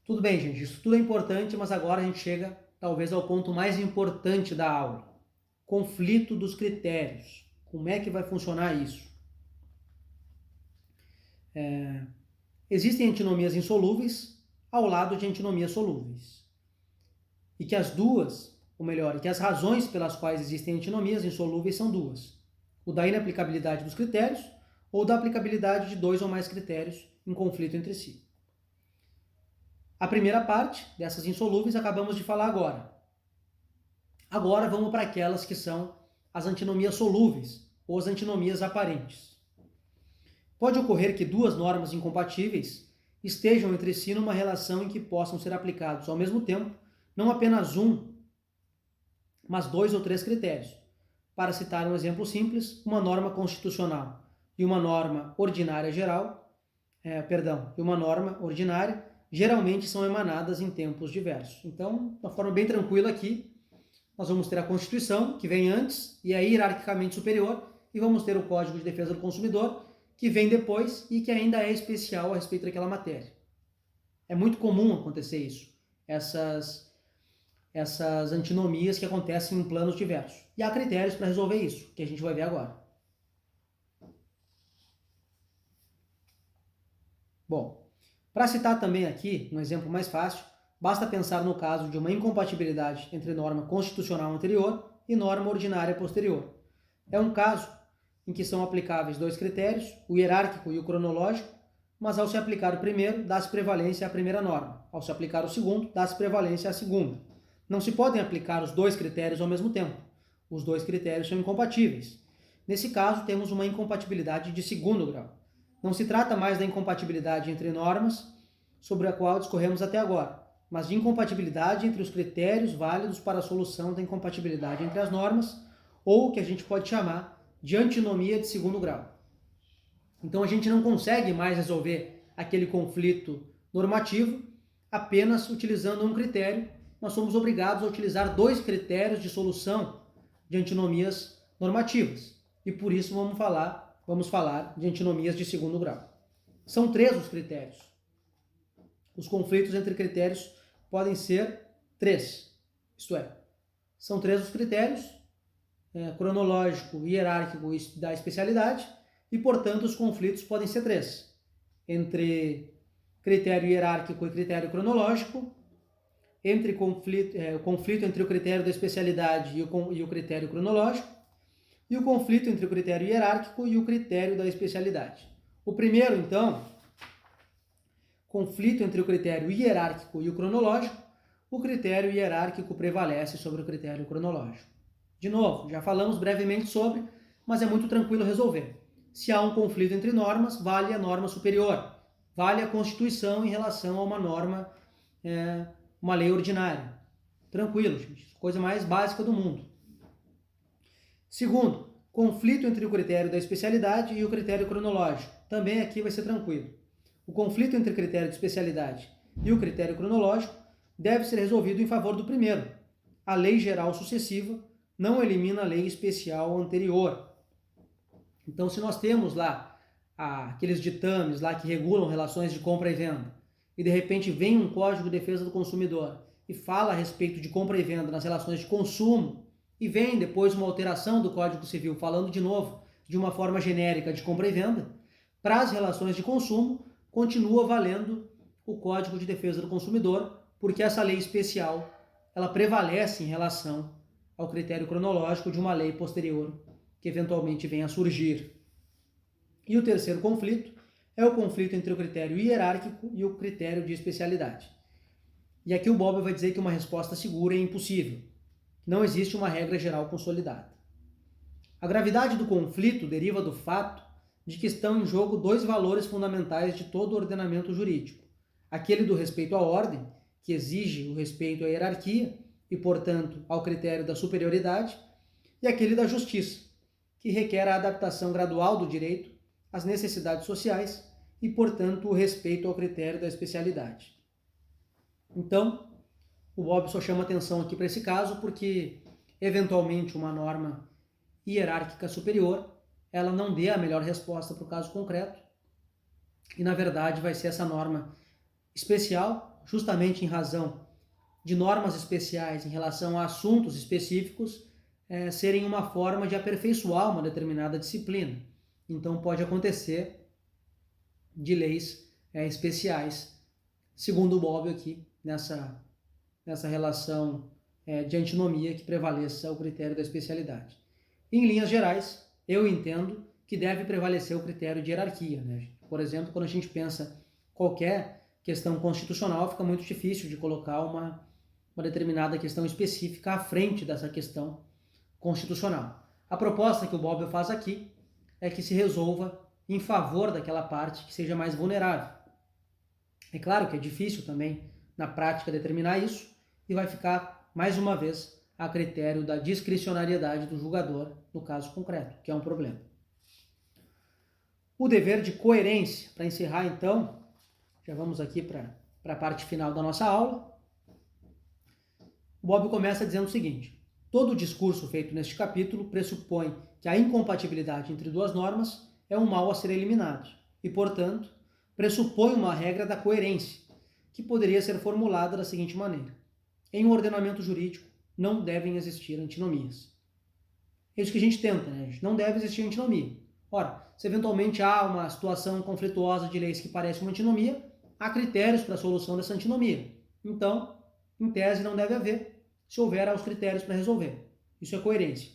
Tudo bem, gente, isso tudo é importante, mas agora a gente chega talvez ao ponto mais importante da aula. Conflito dos critérios. Como é que vai funcionar isso? Existem antinomias insolúveis ao lado de antinomias solúveis. E que as duas, ou melhor, que as razões pelas quais existem antinomias insolúveis são duas. O da inaplicabilidade dos critérios ou da aplicabilidade de dois ou mais critérios em conflito entre si. A primeira parte dessas insolúveis acabamos de falar agora. Agora vamos para aquelas que são as antinomias solúveis ou as antinomias aparentes. Pode ocorrer que duas normas incompatíveis estejam entre si numa relação em que possam ser aplicados ao mesmo tempo não apenas um, mas dois ou três critérios. Para citar um exemplo simples, uma norma constitucional e uma norma ordinária geral, e uma norma ordinária geralmente são emanadas em tempos diversos. Então, de uma forma bem tranquila aqui, nós vamos ter a Constituição, que vem antes e é hierarquicamente superior, e vamos ter o Código de Defesa do Consumidor, que vem depois e que ainda é especial a respeito daquela matéria. É muito comum acontecer isso, essas antinomias que acontecem em planos diversos. E há critérios para resolver isso, que a gente vai ver agora. Bom, para citar também aqui um exemplo mais fácil, basta pensar no caso de uma incompatibilidade entre norma constitucional anterior e norma ordinária posterior. É um caso em que são aplicáveis dois critérios, o hierárquico e o cronológico, mas ao se aplicar o primeiro, dá-se prevalência à primeira norma. Ao se aplicar o segundo, dá-se prevalência à segunda. Não se podem aplicar os dois critérios ao mesmo tempo. Os dois critérios são incompatíveis. Nesse caso, temos uma incompatibilidade de segundo grau. Não se trata mais da incompatibilidade entre normas, sobre a qual discorremos até agora, mas de incompatibilidade entre os critérios válidos para a solução da incompatibilidade entre as normas, ou o que a gente pode chamar de antinomia de segundo grau. Então a gente não consegue mais resolver aquele conflito normativo apenas utilizando um critério, nós somos obrigados a utilizar dois critérios de solução de antinomias normativas. E por isso vamos falar de antinomias de segundo grau. São três os critérios. Os conflitos entre critérios podem ser três. Isto é, são três os critérios, cronológico, hierárquico e da especialidade, e, portanto, os conflitos podem ser três. Entre critério hierárquico e critério cronológico, entre o conflito entre o critério da especialidade e o critério cronológico, e o conflito entre o critério hierárquico e o critério da especialidade. O primeiro, então, conflito entre o critério hierárquico e o cronológico, o critério hierárquico prevalece sobre o critério cronológico. De novo, já falamos brevemente sobre, mas é muito tranquilo resolver. Se há um conflito entre normas, vale a norma superior, vale a Constituição em relação a uma norma, uma lei ordinária. Tranquilo, gente, coisa mais básica do mundo. Segundo, conflito entre o critério da especialidade e o critério cronológico. Também aqui vai ser tranquilo. O conflito entre o critério de especialidade e o critério cronológico deve ser resolvido em favor do primeiro. A lei geral sucessiva não elimina a lei especial anterior. Então, se nós temos lá aqueles ditames lá que regulam relações de compra e venda, e de repente vem um Código de Defesa do Consumidor e fala a respeito de compra e venda nas relações de consumo, e vem depois uma alteração do Código Civil falando de novo de uma forma genérica de compra e venda, para as relações de consumo continua valendo o Código de Defesa do Consumidor, porque essa lei especial ela prevalece em relação ao critério cronológico de uma lei posterior que eventualmente venha a surgir. E o terceiro conflito é o conflito entre o critério hierárquico e o critério de especialidade. E aqui o Bob vai dizer que uma resposta segura é impossível. Não existe uma regra geral consolidada. A gravidade do conflito deriva do fato de que estão em jogo dois valores fundamentais de todo o ordenamento jurídico: aquele do respeito à ordem, que exige o respeito à hierarquia e, portanto, ao critério da superioridade, e aquele da justiça, que requer a adaptação gradual do direito às necessidades sociais e, portanto, o respeito ao critério da especialidade. Então, o Bob só chama atenção aqui para esse caso porque, eventualmente, uma norma hierárquica superior, ela não dê a melhor resposta para o caso concreto e, na verdade, vai ser essa norma especial, justamente em razão de normas especiais em relação a assuntos específicos, serem uma forma de aperfeiçoar uma determinada disciplina. Então, pode acontecer de leis especiais, segundo o Bob aqui, nessa relação de antinomia que prevaleça o critério da especialidade. Em linhas gerais, eu entendo que deve prevalecer o critério de hierarquia, né? Por exemplo, quando a gente pensa qualquer questão constitucional, fica muito difícil de colocar uma determinada questão específica à frente dessa questão constitucional. A proposta que o Bob faz aqui é que se resolva em favor daquela parte que seja mais vulnerável. É claro que é difícil também, na prática, determinar isso e vai ficar, mais uma vez, a critério da discricionariedade do julgador no caso concreto, que é um problema. O dever de coerência, para encerrar então, já vamos aqui para a parte final da nossa aula. O Bob começa dizendo o seguinte: todo o discurso feito neste capítulo pressupõe que a incompatibilidade entre duas normas é um mal a ser eliminado e, portanto, pressupõe uma regra da coerência, que poderia ser formulada da seguinte maneira: em um ordenamento jurídico não devem existir antinomias. É isso que a gente tenta, né? Não deve existir antinomia. Ora, se eventualmente há uma situação conflituosa de leis que parece uma antinomia, há critérios para a solução dessa antinomia. Então, em tese, não deve haver, se houver, há os critérios para resolver. Isso é coerência.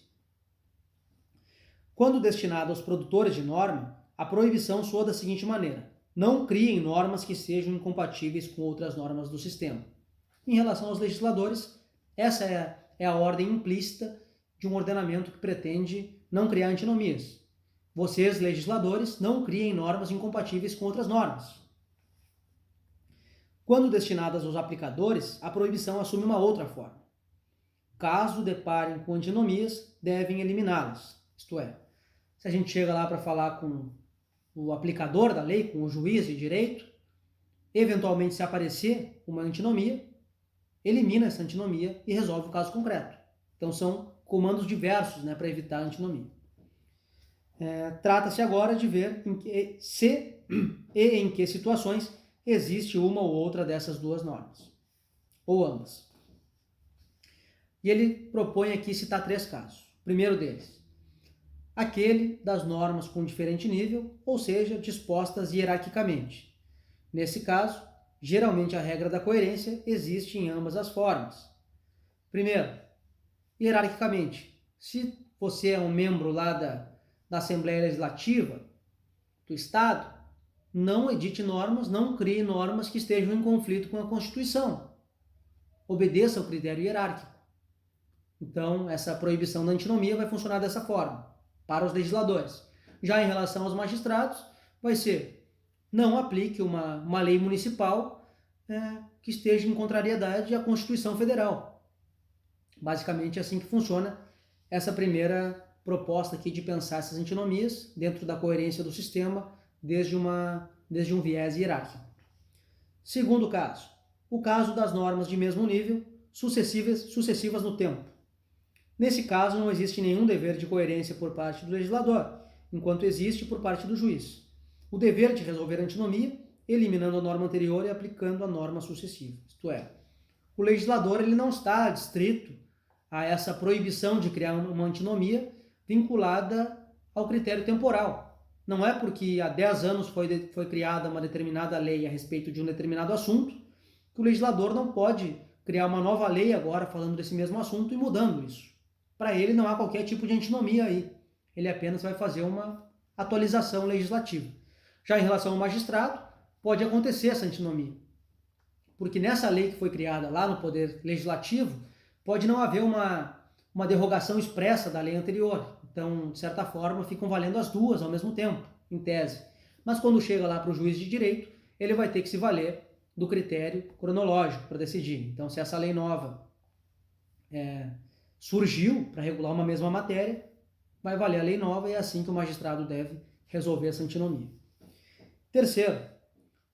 Quando destinado aos produtores de norma, a proibição soa da seguinte maneira: não criem normas que sejam incompatíveis com outras normas do sistema. Em relação aos legisladores, essa é a ordem implícita de um ordenamento que pretende não criar antinomias. Vocês, legisladores, não criem normas incompatíveis com outras normas. Quando destinadas aos aplicadores, a proibição assume uma outra forma. Caso deparem com antinomias, devem eliminá-las. Isto é, se a gente chega lá para falar com o aplicador da lei, com o juiz de direito, eventualmente se aparecer uma antinomia, elimina essa antinomia e resolve o caso concreto. Então são comandos diversos, né, para evitar a antinomia. Trata-se agora de ver se e em que situações existe uma ou outra dessas duas normas, ou ambas. E ele propõe aqui citar 3 casos. O primeiro deles, aquele das normas com diferente nível, ou seja, dispostas hierarquicamente. Nesse caso, geralmente a regra da coerência existe em ambas as formas. Primeiro, hierarquicamente, se você é um membro lá da Assembleia Legislativa do Estado, não edite normas, não crie normas que estejam em conflito com a Constituição. Obedeça ao critério hierárquico. Então, essa proibição da antinomia vai funcionar dessa forma, para os legisladores. Já em relação aos magistrados, vai ser: não aplique uma lei municipal que esteja em contrariedade à Constituição Federal. Basicamente é assim que funciona essa primeira proposta aqui de pensar essas antinomias dentro da coerência do sistema desde um viés hierárquico. Segundo caso, o caso das normas de mesmo nível sucessivas no tempo. Nesse caso, não existe nenhum dever de coerência por parte do legislador, enquanto existe por parte do juiz o dever de resolver a antinomia, eliminando a norma anterior e aplicando a norma sucessiva. Isto é, o legislador ele não está adstrito a essa proibição de criar uma antinomia vinculada ao critério temporal. Não é porque há 10 anos foi criada uma determinada lei a respeito de um determinado assunto que o legislador não pode criar uma nova lei agora falando desse mesmo assunto e mudando isso. Para ele não há qualquer tipo de antinomia aí. Ele apenas vai fazer uma atualização legislativa. Já em relação ao magistrado, pode acontecer essa antinomia. Porque nessa lei que foi criada lá no Poder Legislativo, pode não haver uma uma derrogação expressa da lei anterior. Então, de certa forma, ficam valendo as duas ao mesmo tempo, em tese. Mas quando chega lá para o juiz de direito, ele vai ter que se valer do critério cronológico para decidir. Então, se essa lei nova surgiu para regular uma mesma matéria, vai valer a lei nova e é assim que o magistrado deve resolver essa antinomia. Terceiro,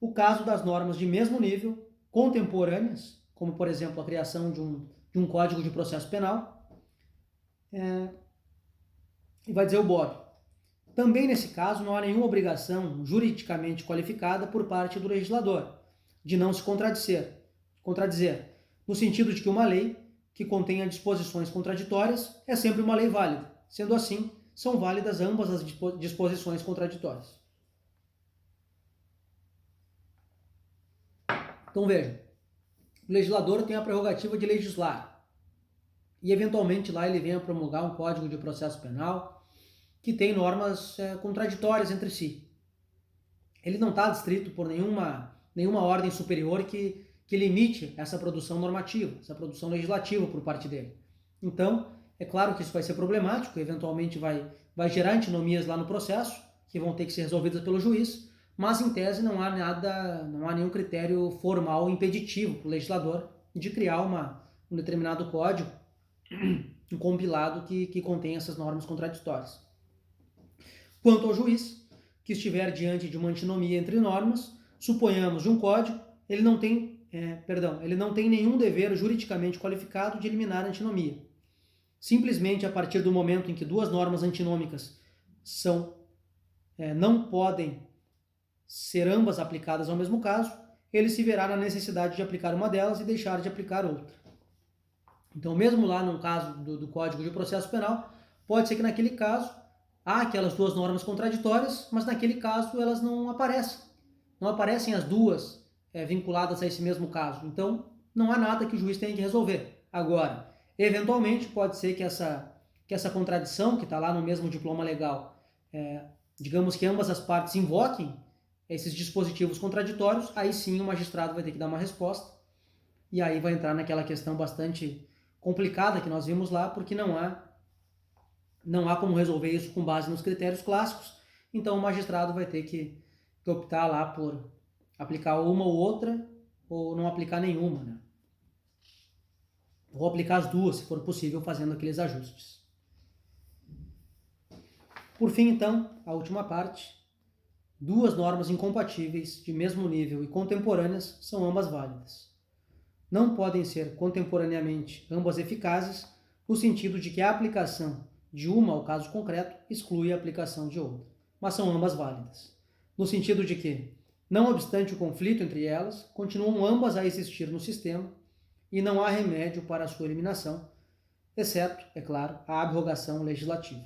o caso das normas de mesmo nível, contemporâneas, como, por exemplo, a criação de um Código de Processo Penal, e vai dizer o Bob. Também nesse caso não há nenhuma obrigação juridicamente qualificada por parte do legislador de não se contradizer, no sentido de que uma lei que contenha disposições contraditórias é sempre uma lei válida. Sendo assim, são válidas ambas as disposições contraditórias. Então vejam, o legislador tem a prerrogativa de legislar e eventualmente lá ele vem a promulgar um Código de Processo Penal que tem normas contraditórias entre si. Ele não está adstrito por nenhuma ordem superior que limite essa produção normativa, essa produção legislativa por parte dele. Então, é claro que isso vai ser problemático, eventualmente vai gerar antinomias lá no processo, que vão ter que ser resolvidas pelo juiz, mas em tese não há nenhum critério formal impeditivo para o legislador de criar um determinado código, um compilado que contém essas normas contraditórias. Quanto ao juiz, que estiver diante de uma antinomia entre normas, suponhamos de um código, ele não tem nenhum dever juridicamente qualificado de eliminar a antinomia. Simplesmente a partir do momento em que duas normas antinômicas não podem ser ambas aplicadas ao mesmo caso, ele se verá na necessidade de aplicar uma delas e deixar de aplicar outra. Então, mesmo lá no caso do Código de Processo Penal, pode ser que naquele caso há aquelas duas normas contraditórias, mas naquele caso elas não aparecem. Não aparecem as duas vinculadas a esse mesmo caso. Então, não há nada que o juiz tenha que resolver. Agora, eventualmente, pode ser que essa contradição, que está lá no mesmo diploma legal, digamos que ambas as partes invoquem esses dispositivos contraditórios, aí sim o magistrado vai ter que dar uma resposta, e aí vai entrar naquela questão bastante complicada que nós vimos lá, porque não há como resolver isso com base nos critérios clássicos, então o magistrado vai ter que optar lá por aplicar uma ou outra, ou não aplicar nenhuma, né? Ou aplicar as duas, se for possível, fazendo aqueles ajustes. Por fim, então, a última parte. Duas normas incompatíveis, de mesmo nível e contemporâneas, são ambas válidas. Não podem ser contemporaneamente ambas eficazes, no sentido de que a aplicação de uma ao caso concreto exclui a aplicação de outra, mas são ambas válidas. No sentido de que, não obstante o conflito entre elas, continuam ambas a existir no sistema e não há remédio para a sua eliminação, exceto, é claro, a abrogação legislativa.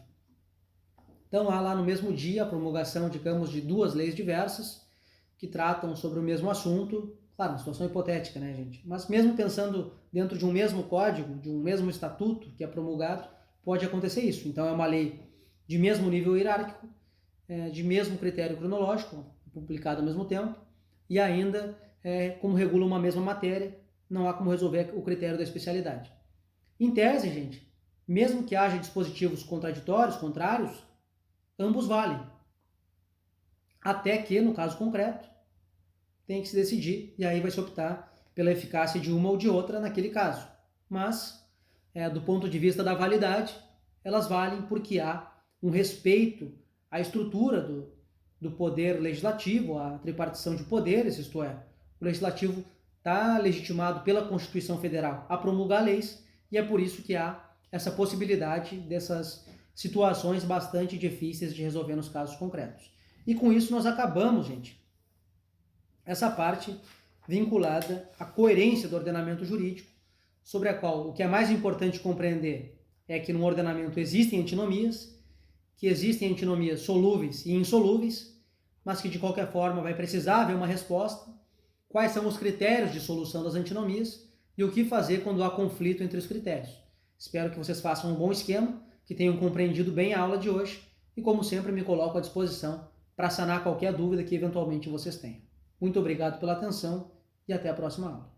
Então há lá no mesmo dia a promulgação, digamos, de duas leis diversas que tratam sobre o mesmo assunto, claro, uma situação hipotética, né, gente? Mas mesmo pensando dentro de um mesmo código, de um mesmo estatuto que é promulgado, pode acontecer isso. Então é uma lei de mesmo nível hierárquico, de mesmo critério cronológico, publicada ao mesmo tempo, e ainda, como regula uma mesma matéria, não há como resolver o critério da especialidade. Em tese, gente, mesmo que haja dispositivos contraditórios, contrários, ambos valem. Até que, no caso concreto, tem que se decidir, e aí vai se optar pela eficácia de uma ou de outra naquele caso. Mas, do ponto de vista da validade, elas valem porque há um respeito à estrutura do poder legislativo, à tripartição de poderes, isto é, o legislativo está legitimado pela Constituição Federal a promulgar leis, e é por isso que há essa possibilidade dessas situações bastante difíceis de resolver nos casos concretos. E com isso nós acabamos, gente, essa parte vinculada à coerência do ordenamento jurídico, sobre a qual o que é mais importante compreender é que no ordenamento existem antinomias, que existem antinomias solúveis e insolúveis, mas que de qualquer forma vai precisar haver uma resposta, quais são os critérios de solução das antinomias e o que fazer quando há conflito entre os critérios. Espero que vocês façam um bom esquema, que tenham compreendido bem a aula de hoje e, como sempre, me coloco à disposição para sanar qualquer dúvida que eventualmente vocês tenham. Muito obrigado pela atenção e até a próxima aula.